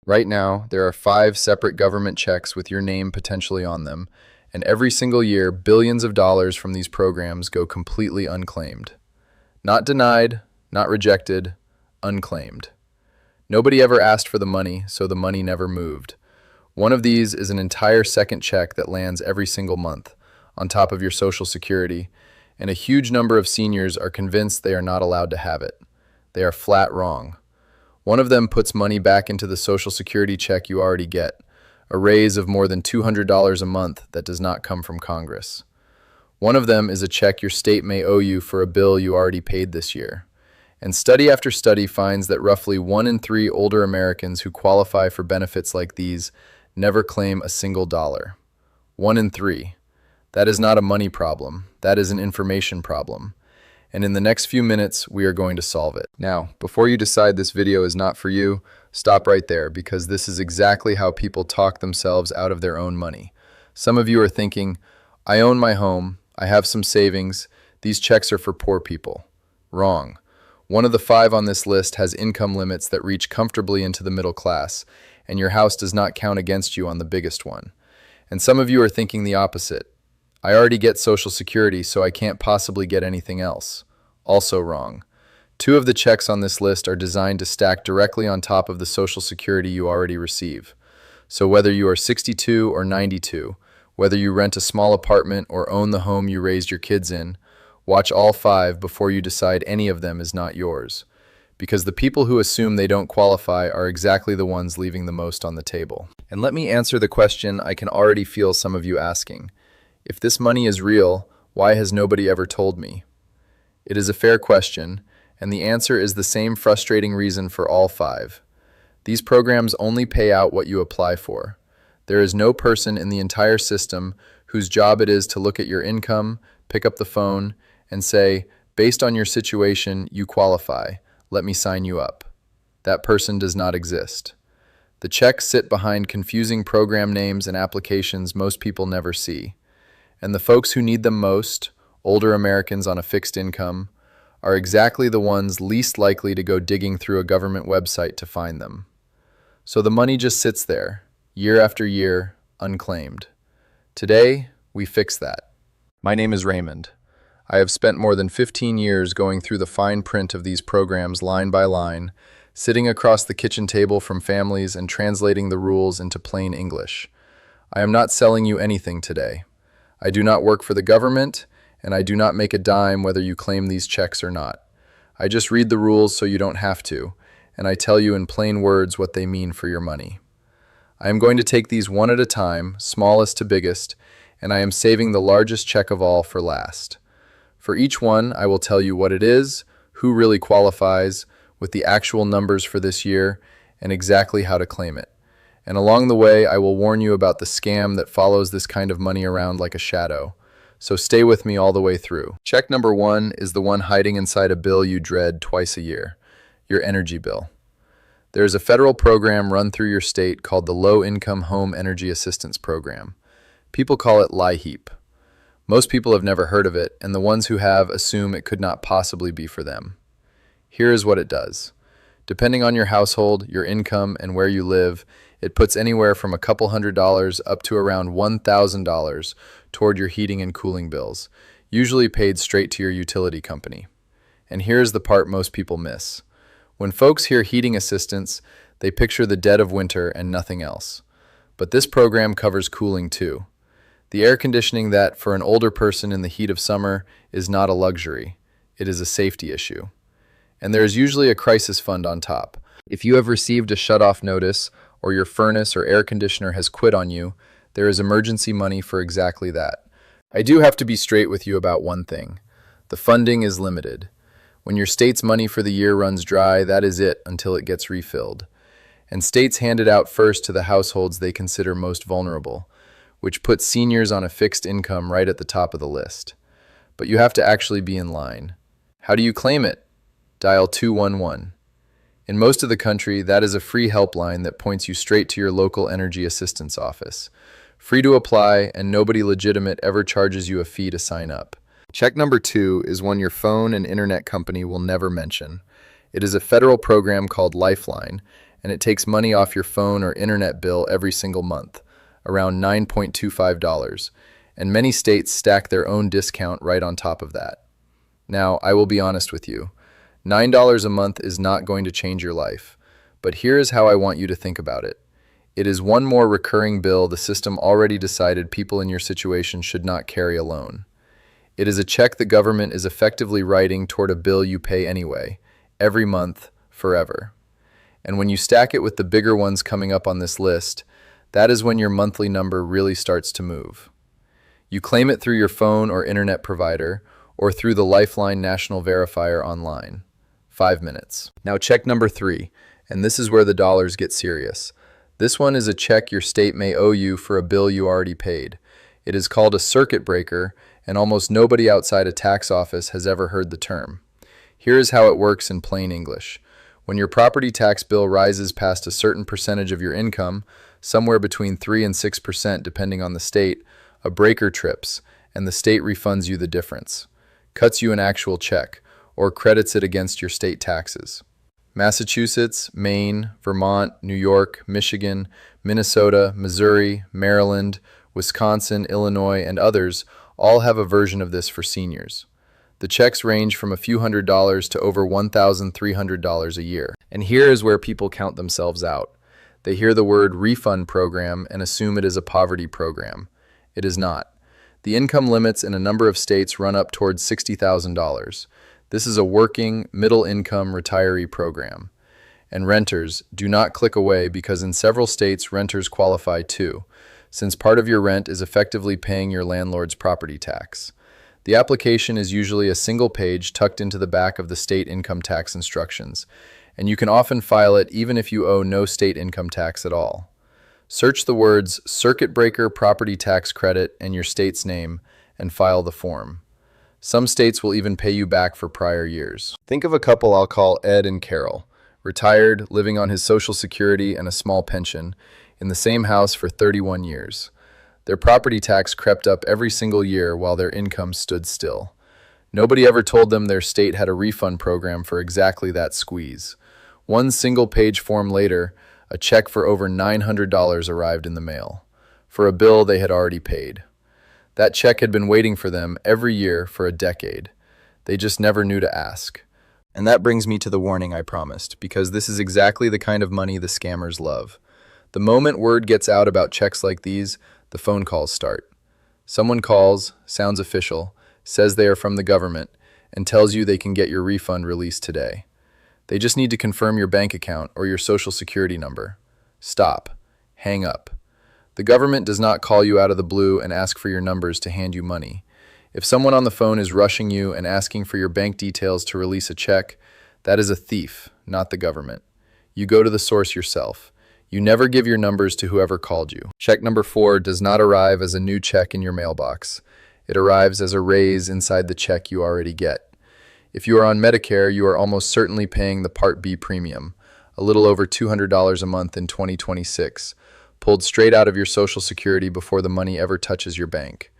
Right now, there are 5 separate government checks with your name potentially on them, and every single year, billions of dollars from these programs go completely unclaimed. Not denied, not rejected, unclaimed. Nobody ever asked for the money, so the money never moved. One of these is an entire second check that lands every single month, on top of your Social Security, and a huge number of seniors are convinced they are not allowed to have it. They are flat wrong. One of them puts money back into the Social Security check you already get, a raise of more than $200 a month that does not come from Congress. One of them is a check your state may owe you for a bill you already paid this year. And study after study finds that roughly 1 in 3 older Americans who qualify for benefits like these never claim a single dollar. 1 in 3. That is not a money problem. That is an information problem. And in the next few minutes, we are going to solve it. Now, before you decide this video is not for you, stop right there, because this is exactly how people talk themselves out of their own money. Some of you are thinking, I own my home, I have some savings, these checks are for poor people. Wrong. One of the 5 on this list has income limits that reach comfortably into the middle class, and your house does not count against you on the biggest one. And some of you are thinking the opposite. I already get Social Security, so I can't possibly get anything else. Also wrong. 2 of the checks on this list are designed to stack directly on top of the Social Security you already receive. So whether you are 62 or 92, whether you rent a small apartment or own the home you raised your kids in, watch all 5 before you decide any of them is not yours. Because the people who assume they don't qualify are exactly the ones leaving the most on the table. And let me answer the question I can already feel some of you asking. If this money is real, why has nobody ever told me? It is a fair question, and the answer is the same frustrating reason for all 5. These programs only pay out what you apply for. There is no person in the entire system whose job it is to look at your income, pick up the phone, and say, based on your situation, you qualify. Let me sign you up. That person does not exist. The checks sit behind confusing program names and applications most people never see. And the folks who need them most, older Americans on a fixed income, are exactly the ones least likely to go digging through a government website to find them. So the money just sits there, year after year, unclaimed. Today, we fix that. My name is Raymond. I have spent more than 15 years going through the fine print of these programs line by line, sitting across the kitchen table from families and translating the rules into plain English. I am not selling you anything today. I do not work for the government, and I do not make a dime whether you claim these checks or not. I just read the rules so you don't have to, and I tell you in plain words what they mean for your money. I am going to take these one at a time, smallest to biggest, and I am saving the largest check of all for last. For each one, I will tell you what it is, who really qualifies, with the actual numbers for this year, and exactly how to claim it. And along the way, I will warn you about the scam that follows this kind of money around like a shadow. So stay with me all the way through. Check number 1 is the one hiding inside a bill you dread twice a year, your energy bill. There is a federal program run through your state called the Low Income Home Energy Assistance Program. People call it LIHEAP. Most people have never heard of it, and the ones who have assume it could not possibly be for them. Here is what it does. Depending on your household, your income, and where you live, it puts anywhere from a couple $100s up to around $1,000 toward your heating and cooling bills, usually paid straight to your utility company. And here's the part most people miss. When folks hear heating assistance, they picture the dead of winter and nothing else. But this program covers cooling too. The air conditioning that, for an older person in the heat of summer, is not a luxury. It is a safety issue. And there is usually a crisis fund on top. If you have received a shutoff notice, or your furnace or air conditioner has quit on you, there is emergency money for exactly that. I do have to be straight with you about one thing. The funding is limited. When your state's money for the year runs dry, that is it until it gets refilled. And states hand it out first to the households they consider most vulnerable, which puts seniors on a fixed income right at the top of the list. But you have to actually be in line. How do you claim it? Dial 211. In most of the country, that is a free helpline that points you straight to your local energy assistance office. Free to apply, and nobody legitimate ever charges you a fee to sign up. Check number 2 is one your phone and internet company will never mention. It is a federal program called Lifeline, and it takes money off your phone or internet bill every single month, around $9.25, and many states stack their own discount right on top of that. Now, I will be honest with you. $9 a month is not going to change your life, but here is how I want you to think about it. It is one more recurring bill the system already decided people in your situation should not carry alone. It is a check the government is effectively writing toward a bill you pay anyway, every month, forever. And when you stack it with the bigger ones coming up on this list, that is when your monthly number really starts to move. You claim it through your phone or internet provider, or through the Lifeline National Verifier online. 5 minutes. Now check number 3, and this is where the dollars get serious. This one is a check your state may owe you for a bill you already paid. It is called a circuit breaker, and almost nobody outside a tax office has ever heard the term. Here is how it works in plain English. When your property tax bill rises past a certain percentage of your income, somewhere between 3 and 6% depending on the state, a breaker trips, and the state refunds you the difference, cuts you an actual check, or credits it against your state taxes. Massachusetts, Maine, Vermont, New York, Michigan, Minnesota, Missouri, Maryland, Wisconsin, Illinois, and others all have a version of this for seniors. The checks range from a few $100s to over $1,300 a year. And here is where people count themselves out. They hear the word refund program and assume it is a poverty program. It is not. The income limits in a number of states run up towards $60,000. This is a working, middle-income retiree program. And renters, do not click away because in several states renters qualify too, since part of your rent is effectively paying your landlord's property tax. The application is usually a single page tucked into the back of the state income tax instructions, and you can often file it even if you owe no state income tax at all. Search the words Circuit Breaker Property Tax Credit and your state's name and file the form. Some states will even pay you back for prior years. Think of a couple I'll call Ed and Carol, retired, living on his Social Security and a small pension, in the same house for 31 years. Their property tax crept up every single year while their income stood still. Nobody ever told them their state had a refund program for exactly that squeeze. One single-page form later, a check for over $900 arrived in the mail, for a bill they had already paid. That check had been waiting for them every year for a decade. They just never knew to ask. And that brings me to the warning I promised, because this is exactly the kind of money the scammers love. The moment word gets out about checks like these, the phone calls start. Someone calls, sounds official, says they are from the government, and tells you they can get your refund released today. They just need to confirm your bank account or your Social Security number. Stop. Hang up. The government does not call you out of the blue and ask for your numbers to hand you money. If someone on the phone is rushing you and asking for your bank details to release a check, that is a thief, not the government. You go to the source yourself. You never give your numbers to whoever called you. Check number 4 does not arrive as a new check in your mailbox. It arrives as a raise inside the check you already get. If you are on Medicare, you are almost certainly paying the Part B premium, a little over $200 a month in 2026, pulled straight out of your Social Security before the money ever touches your bank.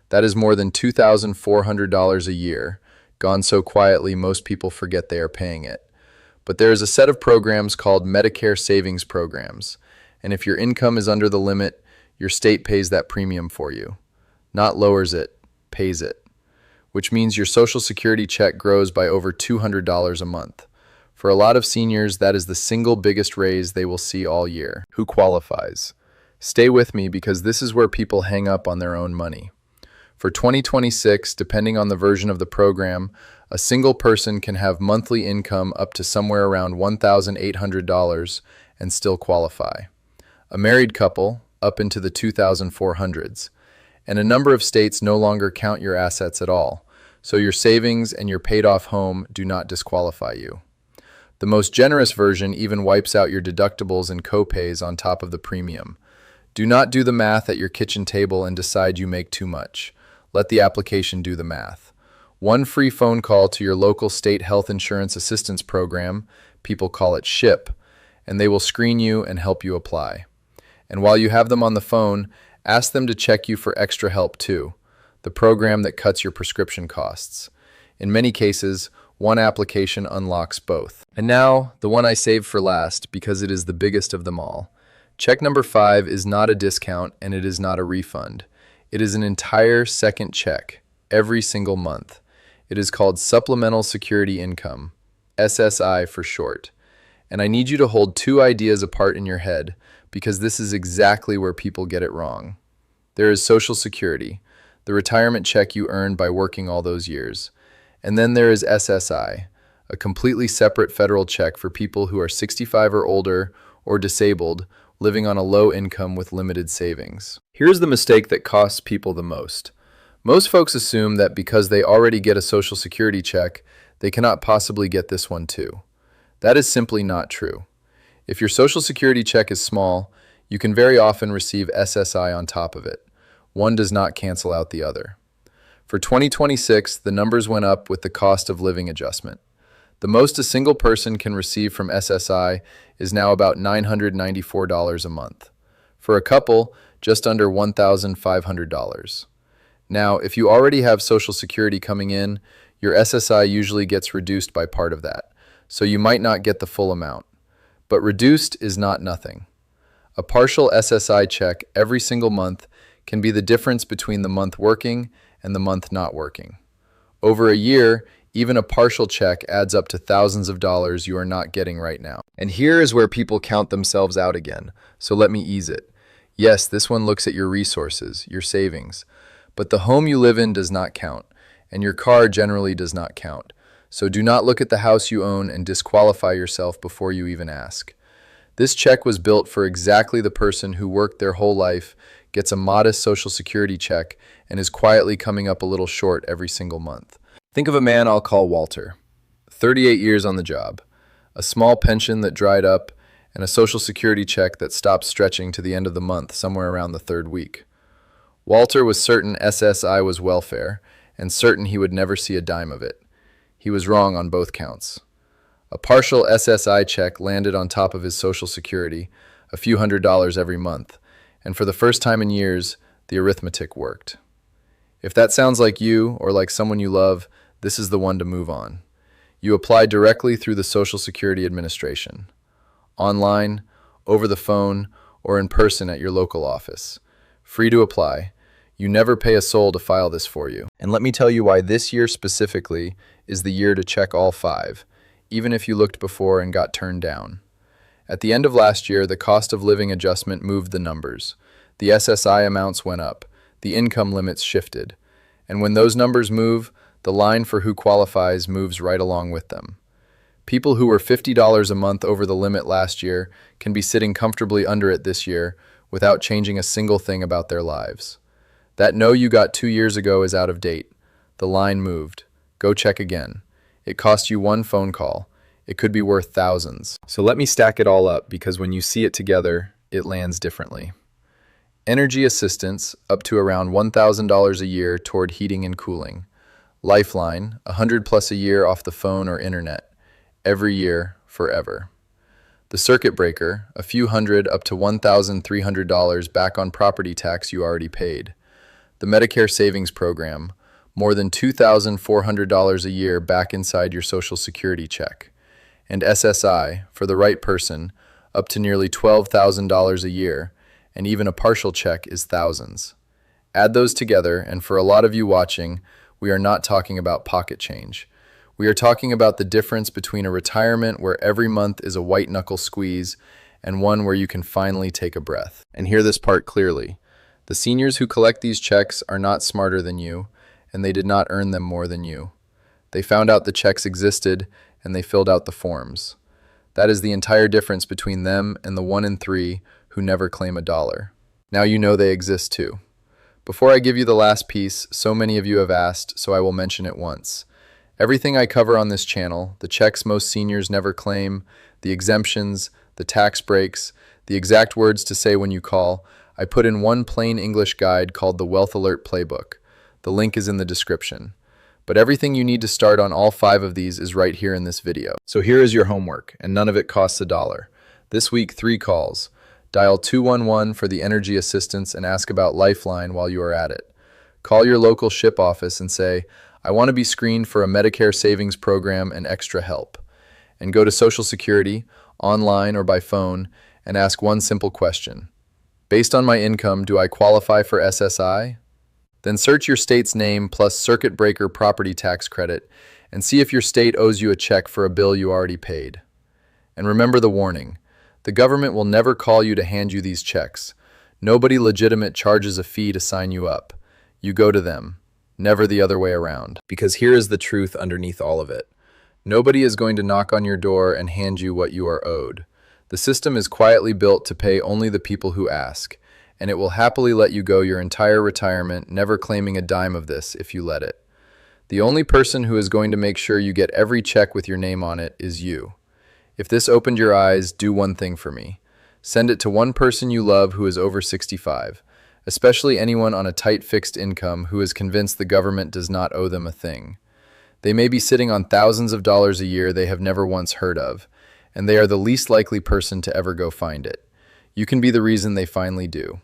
That is more than $2,400 a year, gone so quietly most people forget they are paying it. But there is a set of programs called Medicare savings programs, and if your income is under the limit, your state pays that premium for you. Not lowers it, pays it. Which means your Social Security check grows by over $200 a month. For a lot of seniors, that is the single biggest raise they will see all year. Who qualifies? Stay with me because this is where people hang up on their own money. For 2026, depending on the version of the program, a single person can have monthly income up to somewhere around $1,800 and still qualify. A married couple, up into the 2,400s. And a number of states no longer count your assets at all, so your savings and your paid-off home do not disqualify you. The most generous version even wipes out your deductibles and copays on top of the premium. Do not do the math at your kitchen table and decide you make too much. Let the application do the math. One free phone call to your local state health insurance assistance program, people call it SHIP, and they will screen you and help you apply. And while you have them on the phone, ask them to check you for extra help too, the program that cuts your prescription costs. In many cases, One application unlocks both. And now, the one I saved for last because it is the biggest of them all. Check number 5 is not a discount and it is not a refund. It is an entire second check, every single month. It is called Supplemental Security Income, SSI for short. And I need you to hold two ideas apart in your head because this is exactly where people get it wrong. There is Social Security, the retirement check you earned by working all those years. And then there is SSI, a completely separate federal check for people who are 65 or older or disabled, living on a low income with limited savings. Here's the mistake that costs people the most. Most folks assume that because they already get a Social Security check, they cannot possibly get this one too. That is simply not true. If your Social Security check is small, you can very often receive SSI on top of it. One does not cancel out the other. For 2026, the numbers went up with the cost of living adjustment. The most a single person can receive from SSI is now about $994 a month. For a couple, just under $1,500. Now, if you already have Social Security coming in, your SSI usually gets reduced by part of that, so you might not get the full amount. But reduced is not nothing. A partial SSI check every single month can be the difference between the month working and the month not working. Over a year, even a partial check adds up to thousands of dollars you are not getting right now. And here is where people count themselves out again, so let me ease it. Yes, this one looks at your resources, your savings, but the home you live in does not count, and your car generally does not count. So do not look at the house you own and disqualify yourself before you even ask. This check was built for exactly the person who worked their whole life, gets a modest Social Security check, and is quietly coming up a little short every single month. Think of a man I'll call Walter. 38 years on the job, a small pension that dried up, and a Social Security check that stopped stretching to the end of the month somewhere around the third week. Walter was certain SSI was welfare, and certain he would never see a dime of it. He was wrong on both counts. A partial SSI check landed on top of his Social Security, a few $100s every month, and for the first time in years, the arithmetic worked. If that sounds like you or like someone you love, this is the one to move on. You apply directly through the Social Security Administration, online, over the phone, or in person at your local office. Free to apply. You never pay a soul to file this for you. And let me tell you why this year specifically is the year to check all 5, even if you looked before and got turned down. At the end of last year, the cost of living adjustment moved the numbers. The SSI amounts went up. The income limits shifted. And when those numbers move, the line for who qualifies moves right along with them. People who were $50 a month over the limit last year can be sitting comfortably under it this year without changing a single thing about their lives. That no you got 2 years ago is out of date. The line moved. Go check again. It cost you one phone call. It could be worth thousands. So let me stack it all up because when you see it together, it lands differently. Energy assistance up to around $1,000 a year toward heating and cooling. Lifeline, $100+ a year off the phone or internet. Every year, forever. The circuit breaker, a few hundred up to $1,300 back on property tax you already paid. The Medicare savings program, more than $2,400 a year back inside your Social Security check. And SSI, for the right person, up to nearly $12,000 a year, and even a partial check is thousands. Add those together, and for a lot of you watching, we are not talking about pocket change. We are talking about the difference between a retirement where every month is a white-knuckle squeeze and one where you can finally take a breath. And hear this part clearly. The seniors who collect these checks are not smarter than you, and they did not earn them more than you. They found out the checks existed, and they filled out the forms. That is the entire difference between them and the 1 in 3 who never claim a dollar. Now you know they exist too. Before I give you the last piece, so many of you have asked, so I will mention it once. Everything I cover on this channel, the checks most seniors never claim, the exemptions, the tax breaks, the exact words to say when you call, I put in one plain English guide called the Wealth Alert Playbook. The link is in the description. But everything you need to start on all 5 of these is right here in this video. So here is your homework, and none of it costs $1. This week, 3 calls. Dial 211 for the energy assistance and ask about Lifeline while you are at it. Call your local SHIP office and say, I want to be screened for a Medicare savings program and extra help. And go to Social Security, online or by phone, and ask one simple question. Based on my income, do I qualify for SSI? Then search your state's name plus circuit breaker property tax credit and see if your state owes you a check for a bill you already paid. And remember the warning. The government will never call you to hand you these checks. Nobody legitimate charges a fee to sign you up. You go to them, never the other way around. Because here is the truth underneath all of it. Nobody is going to knock on your door and hand you what you are owed. The system is quietly built to pay only the people who ask, and it will happily let you go your entire retirement, never claiming a dime of this if you let it. The only person who is going to make sure you get every check with your name on it is you. If this opened your eyes, do one thing for me. Send it to one person you love who is over 65, especially anyone on a tight fixed income who is convinced the government does not owe them a thing. They may be sitting on thousands of dollars a year they have never once heard of, and they are the least likely person to ever go find it. You can be the reason they finally do.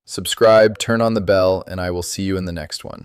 Subscribe, turn on the bell, and I will see you in the next one.